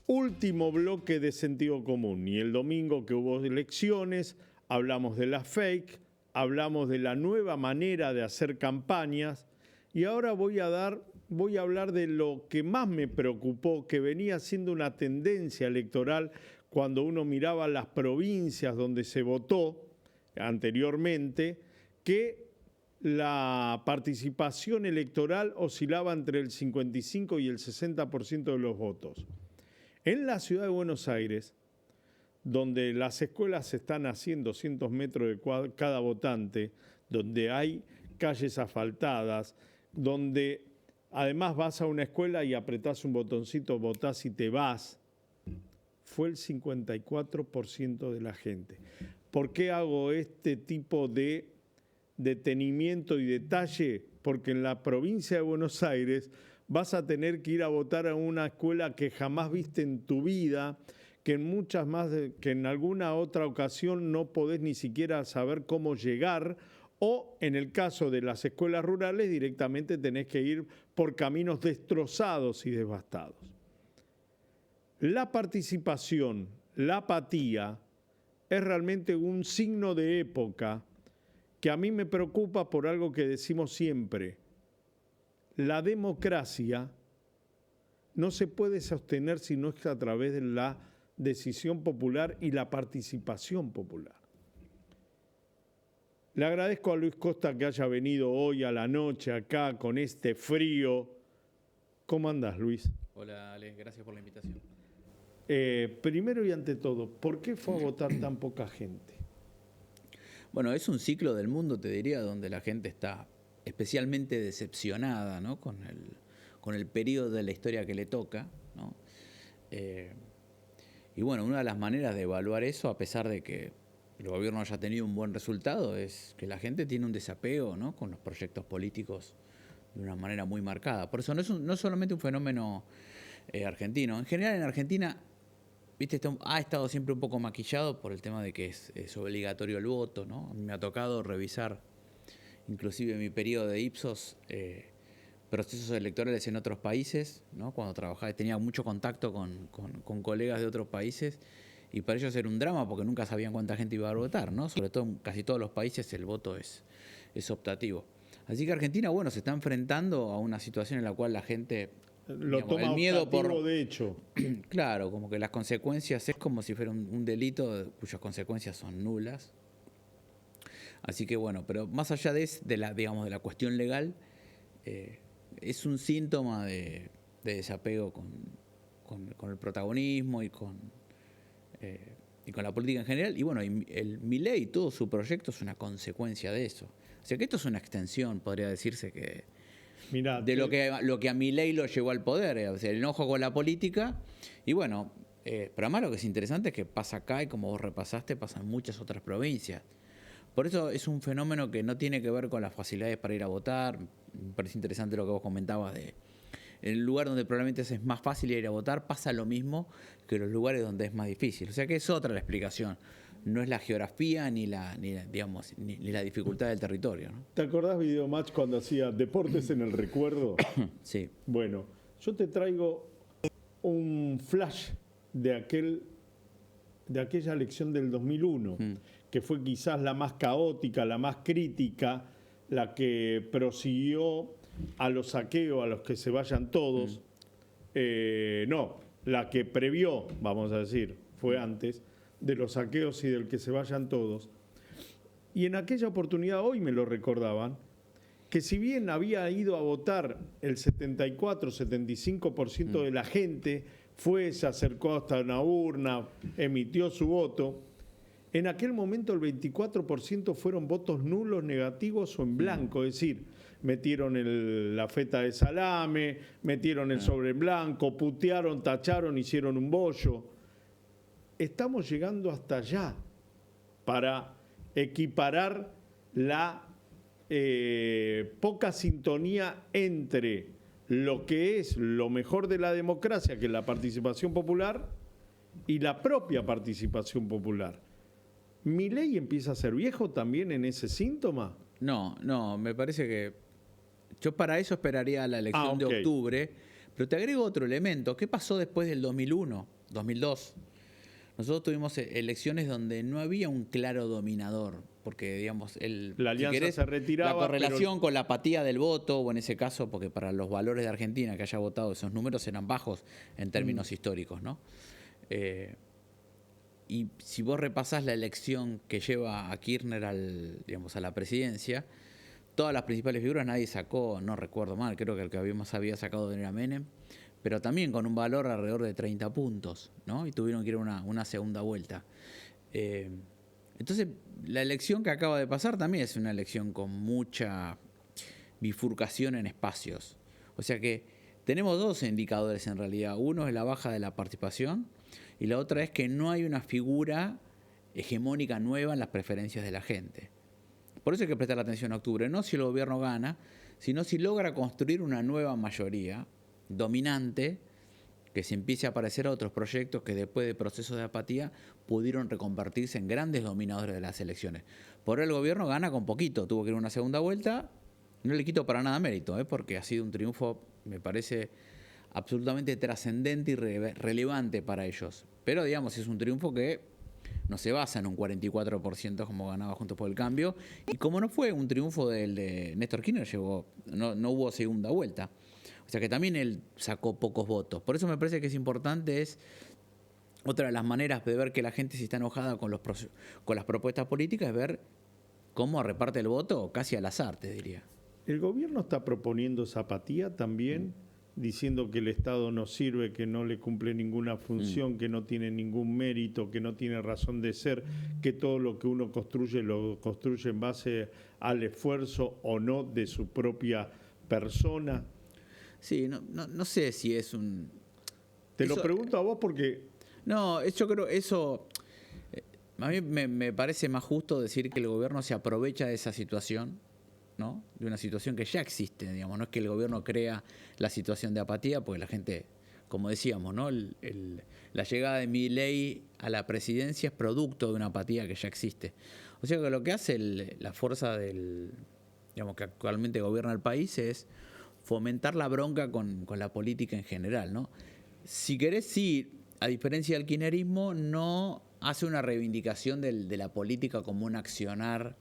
Último bloque de Sentido Común. Y el domingo que hubo elecciones, hablamos de la fake, hablamos de la nueva manera de hacer campañas. Y ahora voy a hablar de lo que más me preocupó, que venía siendo una tendencia electoral cuando uno miraba las provincias donde se votó anteriormente, que la participación electoral oscilaba entre el 55 y el 60% de los votos. En la ciudad de Buenos Aires, donde las escuelas se están haciendo 200 metros de cada votante, donde hay calles asfaltadas, donde además vas a una escuela y apretás un botoncito, votás y te vas, fue el 54% de la gente. ¿Por qué hago este tipo de detenimiento y detalle? Porque en la provincia de Buenos Aires vas a tener que ir a votar a una escuela que jamás viste en tu vida, que en alguna otra ocasión no podés ni siquiera saber cómo llegar, o en el caso de las escuelas rurales directamente tenés que ir por caminos destrozados y devastados. La participación, la apatía, es realmente un signo de época que a mí me preocupa por algo que decimos siempre. La democracia no se puede sostener si no es a través de la decisión popular y la participación popular. Le agradezco a Luis Costa que haya venido hoy a la noche acá con este frío. ¿Cómo andás, Luis? Hola, Ale, gracias por la invitación. Primero y ante todo, ¿por qué fue a votar tan poca gente? Bueno, es un ciclo del mundo, te diría, donde la gente está especialmente decepcionada, ¿no? con el periodo de la historia que le toca, ¿no? Y bueno, una de las maneras de evaluar eso, a pesar de que el gobierno haya tenido un buen resultado, es que la gente tiene un desapego, ¿no? con los proyectos políticos de una manera muy marcada. Por eso no es solamente un fenómeno argentino. En general en Argentina, viste, esto ha estado siempre un poco maquillado por el tema de que es obligatorio el voto, ¿no? A mí me ha tocado revisar, inclusive en mi periodo de Ipsos, procesos electorales en otros países, ¿no? Cuando trabajaba, tenía mucho contacto con colegas de otros países, y para ellos era un drama porque nunca sabían cuánta gente iba a votar, ¿no? Sobre todo en casi todos los países el voto es optativo. Así que Argentina, bueno, se está enfrentando a una situación en la cual la gente lo toma el miedo optativo de hecho. Claro, como que las consecuencias es como si fuera un delito cuyas consecuencias son nulas. Así que bueno, pero más allá de la cuestión legal, es un síntoma de desapego con el protagonismo y con la política en general. Y bueno, Milei y todo su proyecto es una consecuencia de eso. O sea que esto es una extensión, podría decirse, de lo que a Milei lo llevó al poder, o sea, el enojo con la política. Y bueno, pero además lo que es interesante es que pasa acá, y como vos repasaste, pasa en muchas otras provincias. Por eso es un fenómeno que no tiene que ver con las facilidades para ir a votar. Me parece interesante lo que vos comentabas de el lugar donde probablemente es más fácil ir a votar, pasa lo mismo que en los lugares donde es más difícil. O sea que es otra la explicación. No es la geografía ni la dificultad del territorio, ¿no? ¿Te acordás, Videomatch, cuando hacía Deportes en el Recuerdo? Sí. Bueno, yo te traigo un flash de aquella elección del 2001, que fue quizás la más caótica, la más crítica, la que prosiguió a los saqueos, a los que se vayan todos. No, la que previó, vamos a decir, fue antes, de los saqueos y del que se vayan todos. Y en aquella oportunidad, hoy me lo recordaban, que si bien había ido a votar el 74-75% de la gente, se acercó hasta una urna, emitió su voto, en aquel momento el 24% fueron votos nulos, negativos o en blanco, es decir, metieron la feta de salame, metieron el sobre en blanco, putearon, tacharon, hicieron un bollo. Estamos llegando hasta allá para equiparar la poca sintonía entre lo que es lo mejor de la democracia, que es la participación popular, y la propia participación popular. ¿Milei empieza a ser viejo también en ese síntoma? No, me parece que yo para eso esperaría la elección de octubre, pero te agrego otro elemento. ¿Qué pasó después del 2001? 2002, nosotros tuvimos elecciones donde no había un claro dominador, porque digamos la alianza si querés, se retiraba, la correlación con la apatía del voto, o en ese caso, porque para los valores de Argentina que haya votado esos números eran bajos en términos históricos, ¿no? Y si vos repasás la elección que lleva a Kirchner a la presidencia, todas las principales figuras nadie sacó, no recuerdo mal, creo que el que había sacado era Menem, pero también con un valor alrededor de 30 puntos, ¿no? Y tuvieron que ir a una segunda vuelta. Entonces, la elección que acaba de pasar también es una elección con mucha bifurcación en espacios. O sea que tenemos dos indicadores en realidad. Uno es la baja de la participación y la otra es que no hay una figura hegemónica nueva en las preferencias de la gente. Por eso hay que prestar atención a octubre, no si el gobierno gana, sino si logra construir una nueva mayoría dominante que se empiece a aparecer a otros proyectos que después de procesos de apatía pudieron reconvertirse en grandes dominadores de las elecciones. Por ahora el gobierno gana con poquito, tuvo que ir a una segunda vuelta, no le quito para nada mérito, porque ha sido un triunfo, me parece, absolutamente trascendente y relevante para ellos. Pero digamos, es un triunfo que no se basa en un 44% como ganaba Juntos por el Cambio, y como no fue un triunfo del de Néstor Kirchner, no hubo segunda vuelta. O sea que también él sacó pocos votos. Por eso me parece que es importante, es otra de las maneras de ver que la gente si está enojada con las propuestas políticas, es ver cómo reparte el voto casi al azar, te diría. ¿El gobierno está proponiendo esa apatía también, diciendo que el Estado no sirve, que no le cumple ninguna función, que no tiene ningún mérito, que no tiene razón de ser, que todo lo que uno construye lo construye en base al esfuerzo o no de su propia persona? Sí, no sé si es un... Te lo pregunto a vos porque... No, yo creo eso... A mí me parece más justo decir que el gobierno se aprovecha de esa situación, ¿no? De una situación que ya existe, digamos. No es que el gobierno crea la situación de apatía, porque la gente, como decíamos, ¿no? La llegada de Milei a la presidencia es producto de una apatía que ya existe. O sea que lo que hace la fuerza digamos, que actualmente gobierna el país es fomentar la bronca con la política en general, ¿no? Si querés, sí, a diferencia del kirchnerismo, no hace una reivindicación de la política como un accionar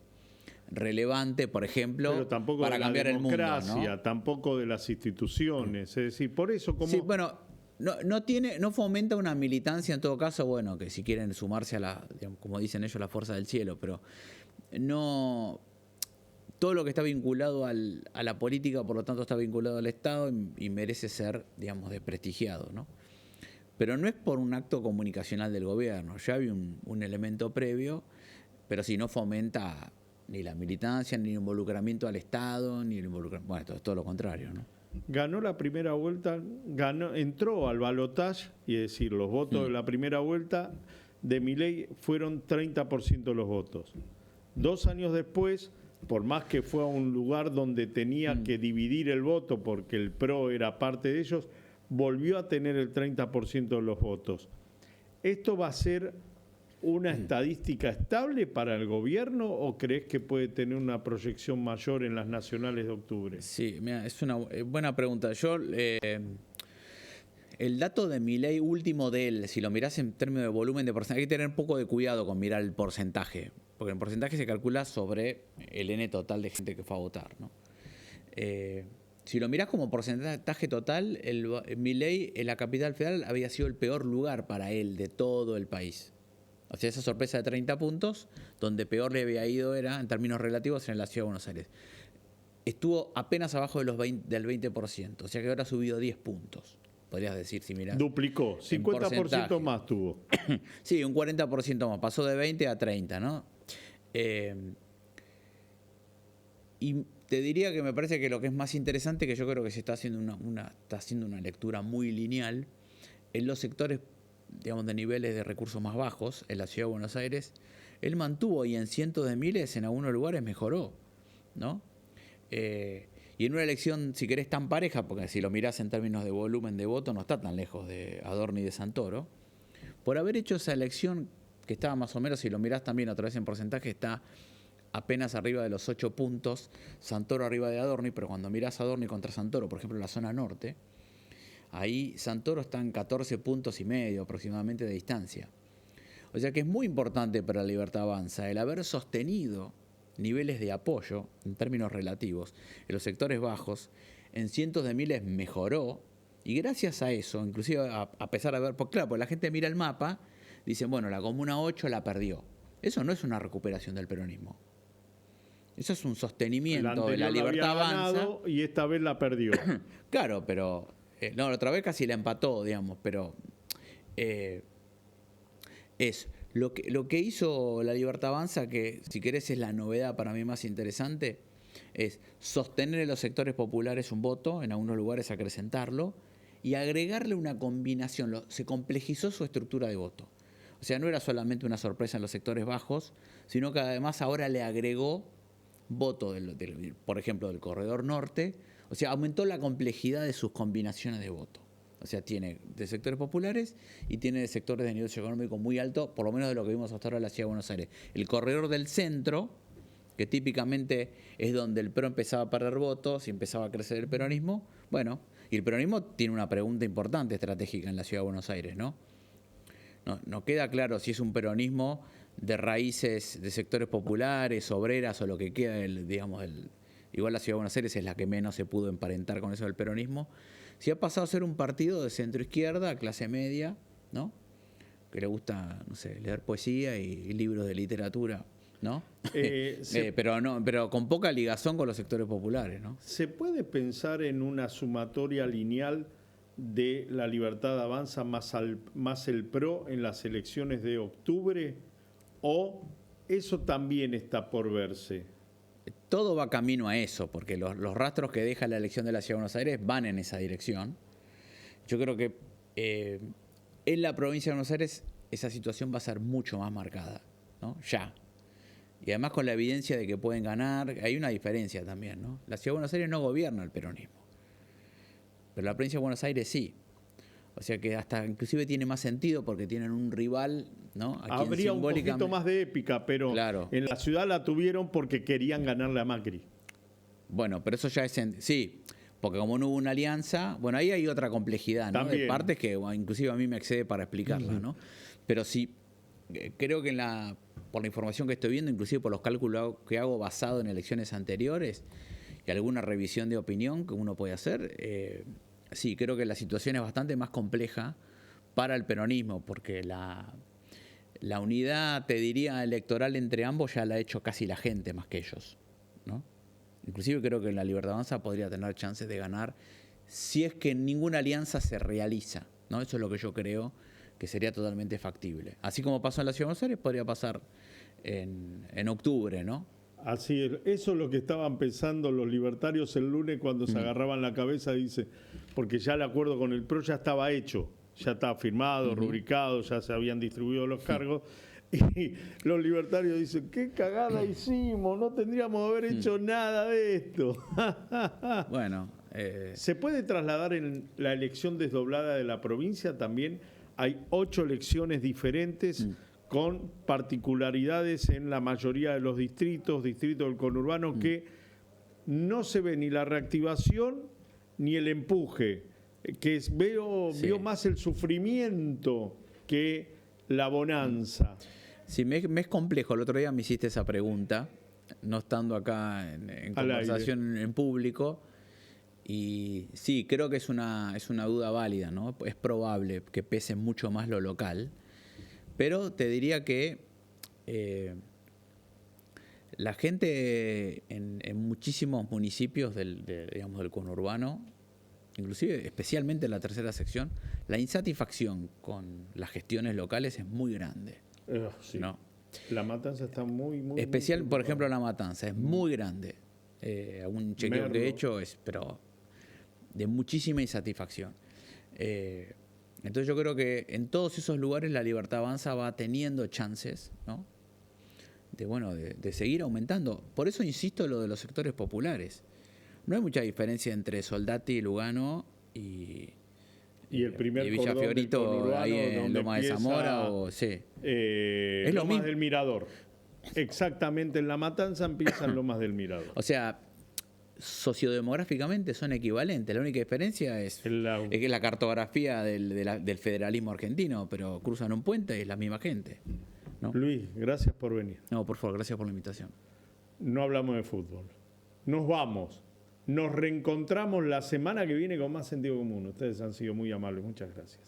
relevante, por ejemplo, para cambiar el mundo, ¿no? Tampoco de las instituciones, es decir, por eso como... Sí, bueno, no fomenta una militancia en todo caso, bueno, que si quieren sumarse a digamos, como dicen ellos, la fuerza del cielo, pero no... Todo lo que está vinculado a la política, por lo tanto, está vinculado al Estado y merece ser, digamos, desprestigiado, ¿no? Pero no es por un acto comunicacional del gobierno, ya había un elemento previo, pero sí no fomenta ni la militancia, ni el involucramiento al Estado, ni el involucramiento... Bueno, es todo lo contrario, ¿no? Ganó la primera vuelta, entró al balotaje, y es decir, los votos de la primera vuelta de Milei fueron 30% los votos. 2 años después, por más que fue a un lugar donde tenía que dividir el voto porque el PRO era parte de ellos, volvió a tener el 30% de los votos. ¿Esto va a ser una estadística estable para el gobierno o crees que puede tener una proyección mayor en las nacionales de octubre? Sí, mira, es una buena pregunta. El dato de Milei último de él, si lo mirás en términos de volumen de porcentaje, hay que tener un poco de cuidado con mirar el porcentaje, porque el porcentaje se calcula sobre el N total de gente que fue a votar, ¿no? Si lo mirás como porcentaje total, Milei en la capital federal había sido el peor lugar para él de todo el país. O sea, esa sorpresa de 30 puntos, donde peor le había ido era, en términos relativos, en la Ciudad de Buenos Aires. Estuvo apenas abajo del 20%, o sea que ahora ha subido 10 puntos. Podrías decir, si mirás. Duplicó, 50% más tuvo. Sí, un 40% más, pasó de 20 a 30, ¿no? Y te diría que me parece que lo que es más interesante, que yo creo que se está haciendo una lectura muy lineal, en los sectores, digamos, de niveles de recursos más bajos, en la Ciudad de Buenos Aires, él mantuvo y en cientos de miles, en algunos lugares mejoró, ¿no? Y en una elección, si querés, tan pareja, porque si lo mirás en términos de volumen de voto, no está tan lejos de Adorni y de Santoro, por haber hecho esa elección, que estaba más o menos, si lo mirás también otra vez en porcentaje, está apenas arriba de los 8 puntos, Santoro arriba de Adorni, pero cuando mirás Adorni contra Santoro, por ejemplo, en la zona norte, Ahí Santoro está en 14,5 puntos aproximadamente de distancia. O sea que es muy importante para la Libertad Avanza el haber sostenido niveles de apoyo, en términos relativos, en los sectores bajos, en cientos de miles mejoró, y gracias a eso, inclusive a pesar de haber, porque claro, pues la gente mira el mapa, dicen, bueno, la Comuna 8 la perdió. Eso no es una recuperación del peronismo. Eso es un sostenimiento de la Libertad Avanza. Y esta vez la perdió. Claro, pero no, la otra vez casi la empató, digamos, pero es lo que hizo la Libertad Avanza, que si querés es la novedad para mí más interesante, es sostener en los sectores populares un voto, en algunos lugares acrecentarlo, y agregarle una combinación. Se complejizó su estructura de voto. O sea, no era solamente una sorpresa en los sectores bajos, sino que además ahora le agregó voto, por ejemplo, del corredor norte. O sea, aumentó la complejidad de sus combinaciones de voto. O sea, tiene de sectores populares y tiene de sectores de nivel socioeconómico muy alto, por lo menos de lo que vimos hasta ahora en la Ciudad de Buenos Aires. El corredor del centro, que típicamente es donde el PRO empezaba a perder votos y empezaba a crecer el peronismo. Bueno, y el peronismo tiene una pregunta importante estratégica en la Ciudad de Buenos Aires, ¿no? No queda claro si es un peronismo de raíces de sectores populares, obreras o lo que queda, igual la Ciudad de Buenos Aires es la que menos se pudo emparentar con eso del peronismo. Si ha pasado a ser un partido de centro-izquierda, clase media, ¿no? Que le gusta, no sé, leer poesía y libros de literatura, ¿no? Pero con poca ligazón con los sectores populares, ¿no? ¿Se puede pensar en una sumatoria lineal de la Libertad Avanza más el PRO en las elecciones de octubre? ¿O eso también está por verse? Todo va camino a eso, porque los rastros que deja la elección de la Ciudad de Buenos Aires van en esa dirección. Yo creo que en la provincia de Buenos Aires esa situación va a ser mucho más marcada, ¿no? Ya. Y además con la evidencia de que pueden ganar, hay una diferencia también, ¿no? La Ciudad de Buenos Aires no gobierna el peronismo, pero la provincia de Buenos Aires sí. O sea que hasta inclusive tiene más sentido porque tienen un rival, ¿no? Habría un poquito más de épica, pero claro, en la ciudad la tuvieron porque querían ganarle a Macri. Bueno, pero eso ya es... Sí, porque como no hubo una alianza, bueno, ahí hay otra complejidad, ¿no? También. De partes que inclusive a mí me excede para explicarla, ¿no? Pero sí, creo que por la información que estoy viendo, inclusive por los cálculos que hago basado en elecciones anteriores y alguna revisión de opinión que uno puede hacer, sí, creo que la situación es bastante más compleja para el peronismo, porque la unidad, te diría, electoral entre ambos ya la ha hecho casi la gente más que ellos, ¿no? Inclusive creo que la Libertad Avanza podría tener chances de ganar si es que ninguna alianza se realiza, ¿no? Eso es lo que yo creo que sería totalmente factible. Así como pasó en la Ciudad de Buenos Aires, podría pasar en octubre, ¿no? Así es, eso es lo que estaban pensando los libertarios el lunes cuando se agarraban la cabeza, dice, porque ya el acuerdo con el PRO ya estaba hecho, ya estaba firmado, rubricado, ya se habían distribuido los cargos, y los libertarios dicen, qué cagada hicimos, no tendríamos que haber hecho nada de esto. Bueno, ¿se puede trasladar en la elección desdoblada de la provincia también? Hay 8 elecciones diferentes con particularidades en la mayoría de los distritos del conurbano, que no se ve ni la reactivación ni el empuje, que veo más el sufrimiento que la bonanza. Sí, me es complejo. El otro día me hiciste esa pregunta, no estando acá en conversación en público, y sí, creo que es una duda válida, ¿no? Es probable que pese mucho más lo local, pero te diría que la gente en muchísimos municipios del conurbano, inclusive especialmente en la tercera sección, la insatisfacción con las gestiones locales es muy grande. Sí. ¿No? La Matanza está muy especial, por ejemplo, La Matanza es muy grande. Algún chequeo que he hecho pero de muchísima insatisfacción. Entonces yo creo que en todos esos lugares la Libertad Avanza va teniendo chances, ¿no? de seguir aumentando. Por eso insisto en lo de los sectores populares. No hay mucha diferencia entre Soldati, Lugano y el primer Villa cordón Fiorito, ahí en Loma de Zamora. Es lo Lomas mismo. del Mirador. Exactamente, en La Matanza empiezan Lomas del Mirador. O sea, sociodemográficamente son equivalentes. La única diferencia es que la cartografía del federalismo argentino, pero cruzan un puente y es la misma gente, ¿no? Luis, gracias por venir. No, por favor, gracias por la invitación. No hablamos de fútbol. Nos vamos. Nos reencontramos la semana que viene con más sentido común. Ustedes han sido muy amables. Muchas gracias.